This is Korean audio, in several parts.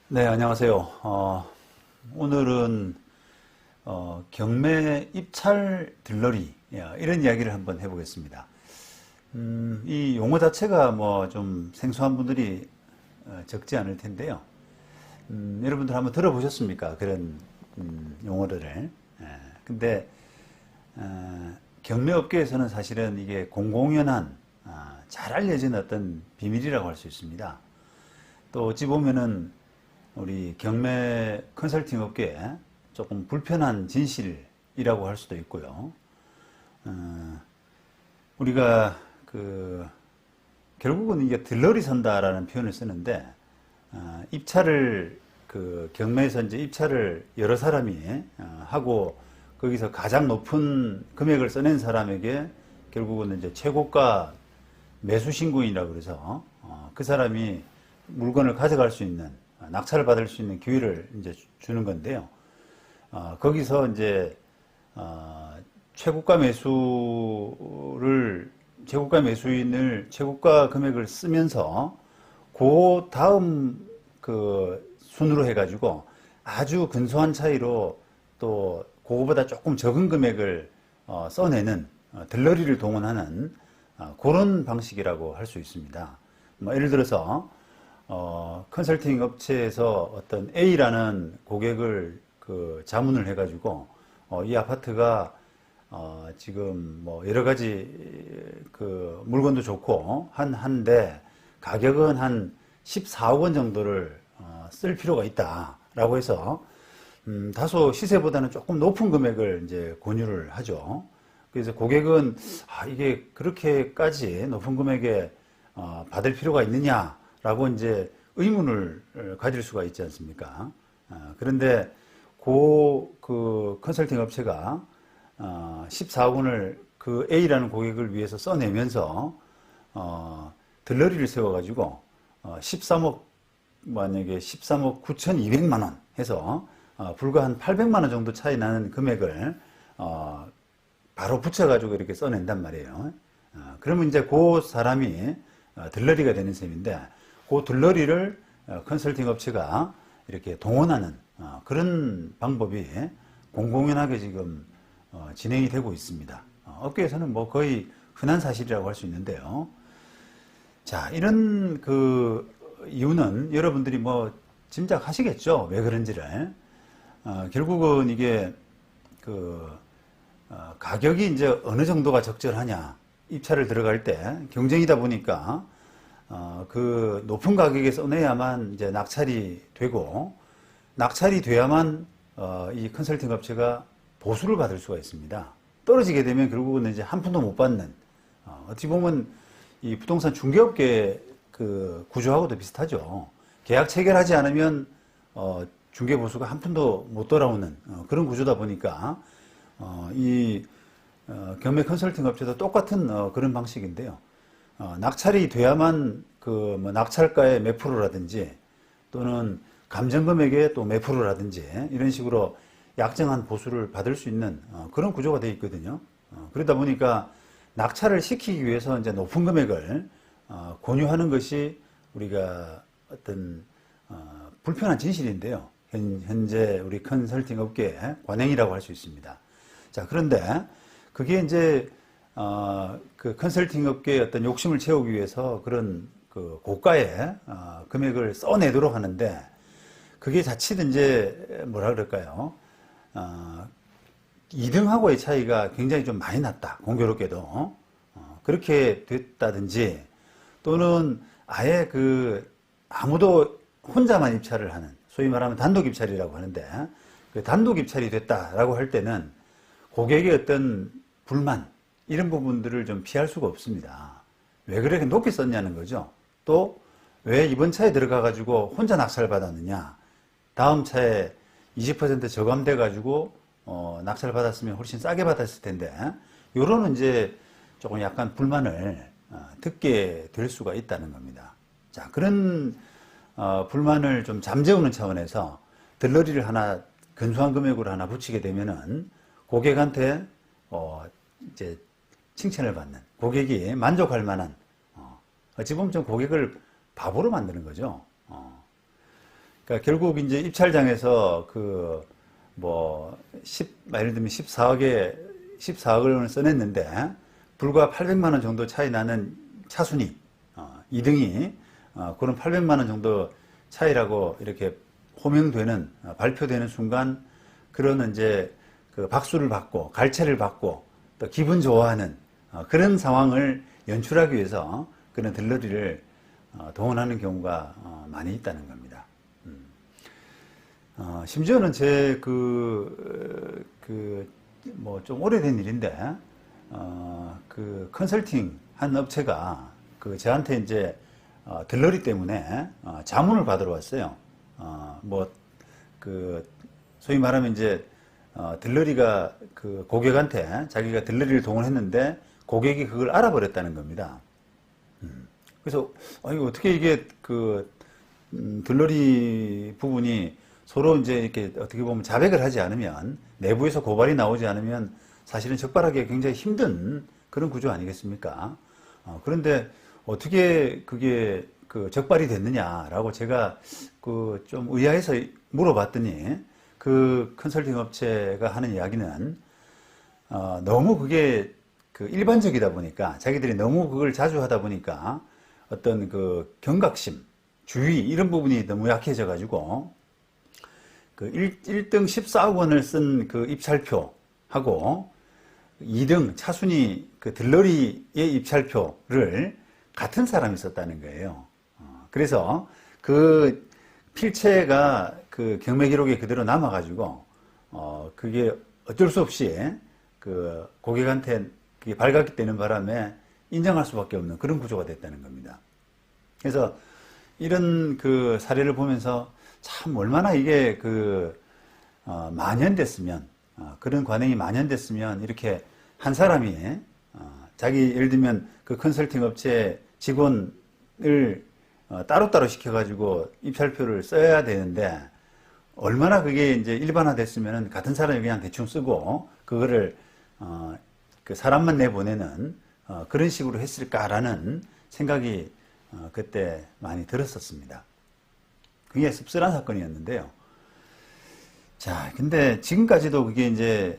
네, 안녕하세요. 오늘은 경매 입찰 들러리 이런 이야기를 한번 해보겠습니다. 이 용어 자체가 뭐 좀 생소한 분들이 적지 않을 텐데요. 여러분들 한번 들어보셨습니까? 그런 용어들을. 근데 경매 업계에서는 사실은 이게 공공연한 잘 알려진 어떤 비밀이라고 할 수 있습니다. 또 어찌 보면은 우리 경매 컨설팅 업계에 조금 불편한 진실이라고 할 수도 있고요. 우리가 결국은 이게 들러리 선다라는 표현을 쓰는데, 입찰을 경매에서 이제 입찰을 여러 사람이 하고 거기서 가장 높은 금액을 써낸 사람에게 결국은 이제 최고가 매수 신고인이라고 그래서 그 사람이 물건을 가져갈 수 있는, 낙찰을 받을 수 있는 기회를 이제 주는 건데요. 거기서 이제 최고가 매수인을 최고가 금액을 쓰면서 그 다음 순으로 해가지고 아주 근소한 차이로 또 그거보다 조금 적은 금액을 써내는, 들러리를 동원하는 그런 방식이라고 할 수 있습니다. 뭐 예를 들어서 컨설팅 업체에서 어떤 A라는 고객을 자문을 해가지고 이 아파트가 지금 뭐 여러 가지 물건도 좋고 한데 가격은 한 14억 원 정도를 쓸 필요가 있다라고 해서 다소 시세보다는 조금 높은 금액을 이제 권유를 하죠. 그래서 고객은 이게 그렇게까지 높은 금액에 받을 필요가 있느냐라고 이제 의문을 가질 수가 있지 않습니까? 그런데 그 컨설팅 업체가 14억 원을 그 A라는 고객을 위해서 써내면서 들러리를 세워가지고 13억 9,200만 원 해서 불과 한 800만 원 정도 차이 나는 금액을 바로 붙여가지고 이렇게 써낸단 말이에요. 그러면 이제 그 사람이 들러리가 되는 셈인데, 그 들러리를 컨설팅 업체가 이렇게 동원하는 그런 방법이 공공연하게 지금 진행이 되고 있습니다. 업계에서는 뭐 거의 흔한 사실이라고 할 수 있는데요. 자, 이런 이유는 여러분들이 뭐 짐작하시겠죠? 왜 그런지를. 결국은 이게 가격이 이제 어느 정도가 적절하냐. 입찰을 들어갈 때 경쟁이다 보니까 높은 가격에 써내야만 이제 낙찰이 되고, 낙찰이 돼야만 이 컨설팅 업체가 보수를 받을 수가 있습니다. 떨어지게 되면 결국은 이제 한 푼도 못 받는, 어찌 보면 이 부동산 중개업계 구조하고도 비슷하죠. 계약 체결하지 않으면 중개 보수가 한 푼도 못 돌아오는 그런 구조다 보니까 경매 컨설팅 업체도 똑같은 그런 방식인데요. 낙찰이 돼야만 뭐 낙찰가의 몇 프로라든지 또는 감정금액의 또 몇 프로라든지 이런 식으로 약정한 보수를 받을 수 있는 그런 구조가 되어 있거든요. 그러다 보니까 낙찰을 시키기 위해서 이제 높은 금액을 권유하는 것이 우리가 어떤 불편한 진실인데요. 현재 우리 컨설팅 업계의 관행이라고 할 수 있습니다. 자, 그런데 그게 이제 컨설팅 업계의 어떤 욕심을 채우기 위해서 그런 고가의 금액을 써내도록 하는데, 그게 자칫 이제 뭐라 그럴까요? 2등하고의 차이가 굉장히 좀 많이 났다. 공교롭게도 그렇게 됐다든지, 또는 아예 아무도 혼자만 입찰을 하는, 소위 말하면 단독 입찰이라고 하는데, 단독 입찰이 됐다라고 할 때는 고객의 어떤 불만, 이런 부분들을 좀 피할 수가 없습니다. 왜 그렇게 높게 썼냐는 거죠. 또 왜 이번 차에 들어가 가지고 혼자 낙찰 받았느냐, 다음 차에 20% 저감돼 가지고 낙찰 받았으면 훨씬 싸게 받았을 텐데, 요런 이제 조금 약간 불만을 듣게 될 수가 있다는 겁니다. 자, 그런 불만을 좀 잠재우는 차원에서 들러리를 하나, 근소한 금액으로 하나 붙이게 되면은 고객한테 이제 칭찬을 받는, 고객이 만족할 만한, 어찌 보면 좀 고객을 바보로 만드는 거죠. 그러니까 결국 이제 입찰장에서 예를 들면 14억을 써냈는데, 불과 800만 원 정도 차이 나는 차순위, 2등이, 그런 800만 원 정도 차이라고 이렇게 호명되는, 발표되는 순간, 그런 이제 그 박수를 받고, 갈채를 받고, 또 기분 좋아하는, 그런 상황을 연출하기 위해서 그런 들러리를 동원하는 경우가 많이 있다는 겁니다. 심지어는 좀 오래된 일인데, 컨설팅 한 업체가 저한테 이제, 들러리 때문에, 자문을 받으러 왔어요. 소위 말하면 이제, 들러리가 고객한테 자기가 들러리를 동원했는데, 고객이 그걸 알아버렸다는 겁니다. 그래서, 이거 어떻게 이게 들러리 부분이 서로 이제 이렇게 어떻게 보면 자백을 하지 않으면, 내부에서 고발이 나오지 않으면 사실은 적발하기가 굉장히 힘든 그런 구조 아니겠습니까? 그런데 어떻게 그게 적발이 됐느냐라고 제가 좀 의아해서 물어봤더니, 그 컨설팅 업체가 하는 이야기는, 너무 그게 일반적이다 보니까, 자기들이 너무 그걸 자주 하다 보니까 어떤 경각심, 주의 이런 부분이 너무 약해져 가지고 1등 14억 원을 쓴 입찰표하고 2등 차순위 들러리의 입찰표를 같은 사람이 썼다는 거예요. 그래서 필체가 경매 기록에 그대로 남아가지고, 그게 어쩔 수 없이 고객한테 그게 발각이 되는 바람에 인정할 수밖에 없는 그런 구조가 됐다는 겁니다. 그래서 이런 사례를 보면서 참 얼마나 이게 만연됐으면, 그런 관행이 만연됐으면 이렇게 한 사람이 예를 들면 컨설팅 업체 직원을 따로따로 시켜가지고 입찰표를 써야 되는데, 얼마나 그게 이제 일반화됐으면 같은 사람이 그냥 대충 쓰고 그거를 사람만 내보내는 그런 식으로 했을까라는 생각이 그때 많이 들었었습니다. 굉장히 씁쓸한 사건이었는데요. 자, 근데 지금까지도 그게 이제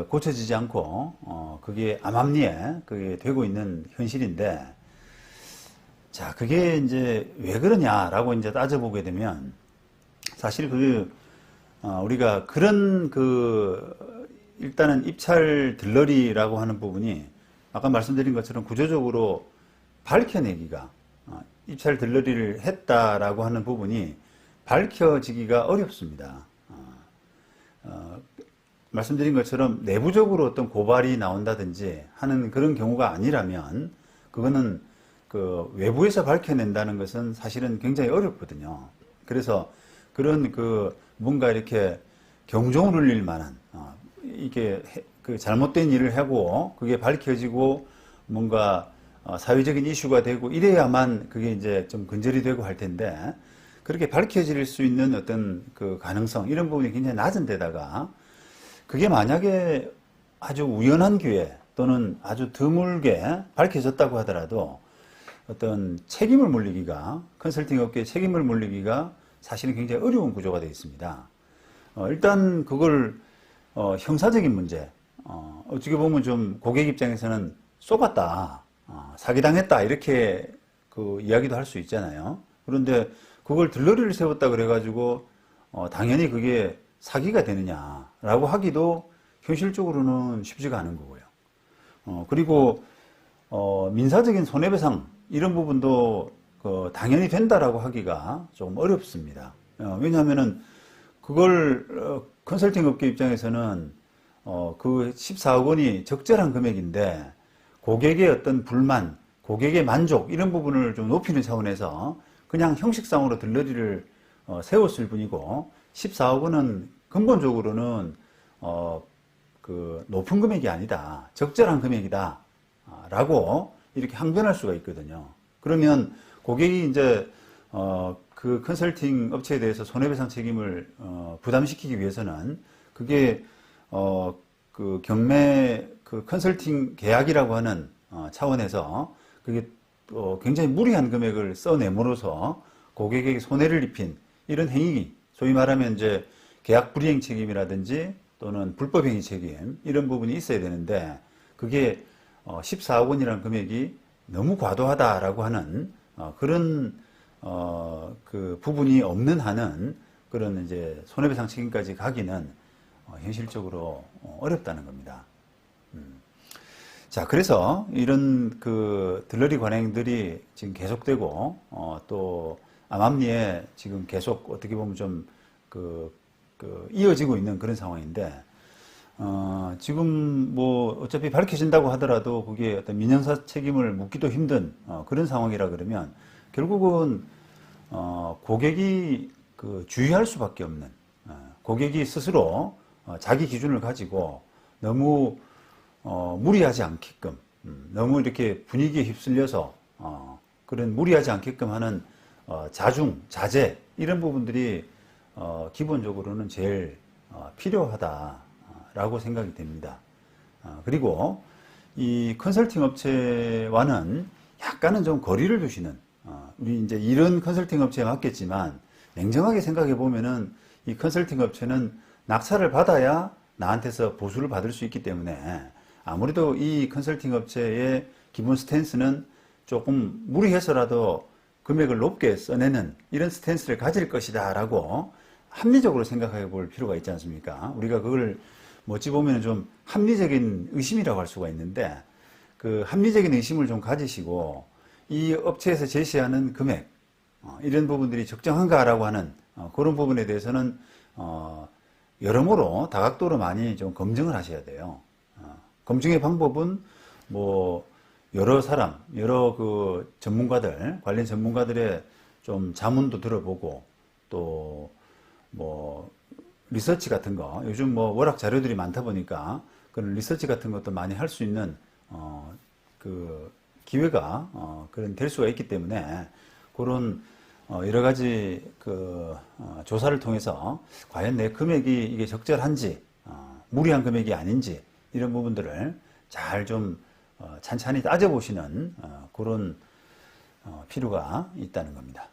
고쳐지지 않고, 그게 암암리에 그게 되고 있는 현실인데, 자, 그게 이제 왜 그러냐라고 이제 따져보게 되면, 사실 우리가 그런 일단은 입찰 들러리라고 하는 부분이 아까 말씀드린 것처럼 구조적으로 밝혀내기가, 입찰 들러리를 했다라고 하는 부분이 밝혀지기가 어렵습니다. 말씀드린 것처럼 내부적으로 어떤 고발이 나온다든지 하는 그런 경우가 아니라면, 그거는 외부에서 밝혀낸다는 것은 사실은 굉장히 어렵거든요. 그래서 그런 뭔가 이렇게 경종을 울릴 만한, 이게 잘못된 일을 하고 그게 밝혀지고 뭔가 사회적인 이슈가 되고 이래야만 그게 이제 좀 근절이 되고 할 텐데, 그렇게 밝혀질 수 있는 어떤 가능성, 이런 부분이 굉장히 낮은 데다가, 그게 만약에 아주 우연한 기회 또는 아주 드물게 밝혀졌다고 하더라도 어떤 책임을 물리기가, 컨설팅 업계의 책임을 물리기가 사실은 굉장히 어려운 구조가 되어 있습니다. 일단 그걸 형사적인 문제, 어떻게 보면 좀 고객 입장에서는 쏘갔다, 사기당했다, 이렇게 이야기도 할 수 있잖아요. 그런데 그걸 들러리를 세웠다 그래가지고 당연히 그게 사기가 되느냐라고 하기도 현실적으로는 쉽지가 않은 거고요. 그리고 민사적인 손해배상 이런 부분도 당연히 된다라고 하기가 좀 어렵습니다. 왜냐하면은 그걸 컨설팅 업계 입장에서는 그 14억 원이 적절한 금액인데, 고객의 어떤 불만, 고객의 만족 이런 부분을 좀 높이는 차원에서 그냥 형식상으로 들러리를 세웠을 뿐이고, 14억 원은 근본적으로는 높은 금액이 아니다, 적절한 금액이다 라고 이렇게 항변할 수가 있거든요. 그러면 고객이 이제 그 컨설팅 업체에 대해서 손해배상 책임을 부담시키기 위해서는 그게 경매 컨설팅 계약이라고 하는 차원에서 그게 굉장히 무리한 금액을 써내므로써 고객에게 손해를 입힌 이런 행위, 소위 말하면 이제 계약 불이행 책임이라든지 또는 불법 행위 책임 이런 부분이 있어야 되는데 그게 14억 원이라는 금액이 너무 과도하다라고 하는 그런 그 부분이 없는 한은 그런 이제 손해배상 책임까지 가기는 현실적으로 어렵다는 겁니다. 자, 그래서 이런 그 들러리 관행들이 지금 계속되고 또 암암리에 지금 계속 어떻게 보면 좀 이어지고 있는 그런 상황인데 지금 뭐 어차피 밝혀진다고 하더라도 그게 어떤 민형사 책임을 묻기도 힘든 그런 상황이라 그러면 결국은 고객이 주의할 수밖에 없는 고객이 스스로 자기 기준을 가지고 너무 무리하지 않게끔 너무 이렇게 분위기에 휩쓸려서 그런 무리하지 않게끔 하는 자중, 자제 이런 부분들이 기본적으로는 제일 필요하다라고 생각이 됩니다. 그리고 이 컨설팅 업체와는 약간은 좀 거리를 두시는 우리 이제 이런 컨설팅 업체에 맡겼지만 냉정하게 생각해 보면은 이 컨설팅 업체는 낙찰을 받아야 나한테서 보수를 받을 수 있기 때문에 아무래도 이 컨설팅 업체의 기본 스탠스는 조금 무리해서라도 금액을 높게 써내는 이런 스탠스를 가질 것이다 라고 합리적으로 생각해 볼 필요가 있지 않습니까? 우리가 그걸 어찌 보면 좀 합리적인 의심이라고 할 수가 있는데 그 합리적인 의심을 좀 가지시고 이 업체에서 제시하는 금액 이런 부분들이 적정한가라고 하는 그런 부분에 대해서는 여러모로 다각도로 많이 좀 검증을 하셔야 돼요. 검증의 방법은 뭐 여러 사람, 여러 그 전문가들, 관련 전문가들의 좀 자문도 들어보고 또 뭐 리서치 같은 거 요즘 뭐 워낙 자료들이 많다 보니까 그런 리서치 같은 것도 많이 할 수 있는 그 기회가 그런 될 수가 있기 때문에 그런 여러 가지 그 조사를 통해서 과연 내 금액이 이게 적절한지 무리한 금액이 아닌지 이런 부분들을 잘 좀 찬찬히 따져보시는 그런 필요가 있다는 겁니다.